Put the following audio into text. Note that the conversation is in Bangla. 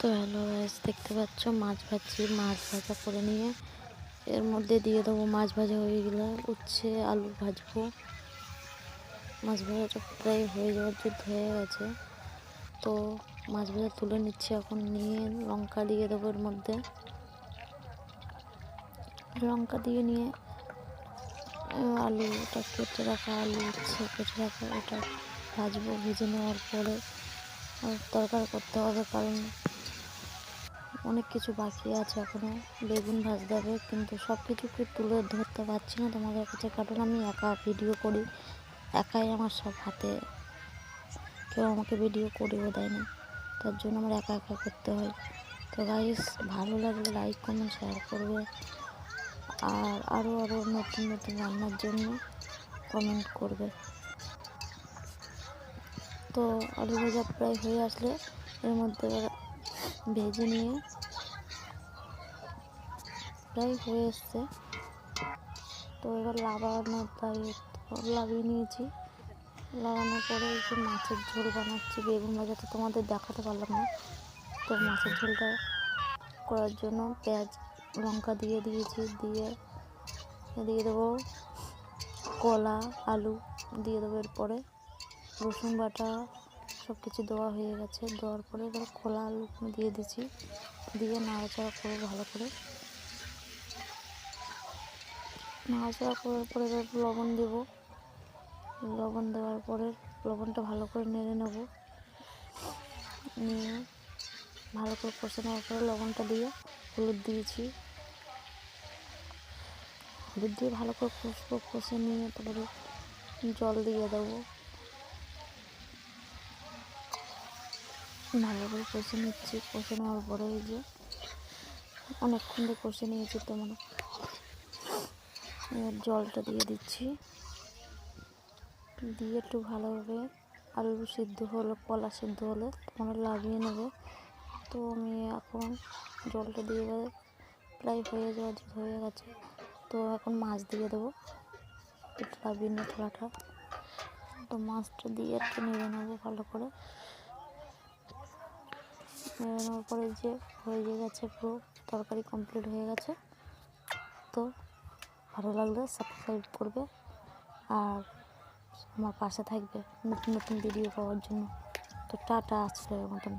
তো হ্যালো গাইস, দেখতে পাচ্ছ মাছ ভাজছি। মাছ ভাজা করে নিয়ে এর মধ্যে দিয়ে দেবো। মাছ ভাজা হয়ে গেলে উচ্ছে আলু ভাজবো। মাছ ভাজাটা প্রায় হয়ে যাওয়ার যুদ্ধ হয়ে গেছে, তো মাছ ভাজা তুলে নিচ্ছি এখন। নিয়ে লঙ্কা দিয়ে দেবো এর মধ্যে। লঙ্কা দিয়ে নিয়ে আলুটা কেটে রাখা, আলু উচ্ছে কেটে রাখা, ওটা ভাজবো। ভেজে নেওয়ার পরে তরকারি করতে হবে, কারণ অনেক কিছু বাকি আছে এখনও। বেগুন ভাজতে হবে, কিন্তু সব কিছুকে তুলে ধরতে পারছি না তোমাদের কাছে, কারণ আমি একা ভিডিও করি। একাই আমার সব হাতে, কেউ আমাকে ভিডিও করেও দেয় না, তার জন্য আমার একা একা করতে হয়। তো গাইস, ভালো লাগলে লাইক কমেন্ট শেয়ার করবে, আর আরও নতুন নতুন রান্নার জন্য কমেন্ট করবে। তো আলু ভাজা প্রায় হয়ে আসলে এর মধ্যে ভেজে নিয়ে প্রায় হয়ে এসছে। তো এবার লাগিয়ে নিয়েছি। লাগানোর পরে এই যে মাছের ঝোল বানাচ্ছি। বেগুন ভাজা তো তোমাদের দেখাতে পারলাম না, তো মাছের ঝোলটা করার জন্য পেঁয়াজ লঙ্কা দিয়ে দিয়েছি। দিয়ে দেবো কলা আলু দিয়ে দেবো। এরপরে রসুন বাটা সব কিছু দেওয়া হয়ে গেছে। দেওয়ার পরে এবার কলা আলু দিয়ে দিচ্ছি, দিয়ে নাড়াচাড়া করবো ভালো করে। নাড়াচাড়া করার পরে এবার লবণ দেবো। লবণ দেওয়ার পরে লবণটা ভালো করে নেড়ে নেব। নিয়ে ভালো করে কষে নেওয়ার পরে লবণটা দিয়ে হলুদ দিয়েছি। হলুদ দিয়ে ভালো করে কষবো। কষে নিয়ে তারপরে জল দিয়ে দেবো। ভালো করে কষে নিচ্ছি। কষে নেওয়ার পরে এই যে অনেকক্ষণ ধরে কষে নিয়েছি, তো মানে এবার জলটা দিয়ে দিচ্ছি। দিয়ে একটু ভালোভাবে আলু সিদ্ধ হলে, কলা সিদ্ধ হলে তোমরা লাগিয়ে নেবে। তো আমি এখন জলটা দিয়ে প্রায় হয়ে গেছে। তো এখন মাছ দিয়ে দেবো, একটু লাগিয়ে নিয়ে খোলাটা। তো মাছটা দিয়ে একটু নেড়ে নেবো ভালো করে। নেড়ে নেওয়ার পরে যে হয়ে গেছে, পুরো তরকারি কমপ্লিট হয়ে গেছে। তো ভালো লাগলে সাবস্ক্রাইব করবে, আর আমার পাশে থাকবে নতুন নতুন ভিডিও পাওয়ার জন্য। তো টাটা, আজকের মতন।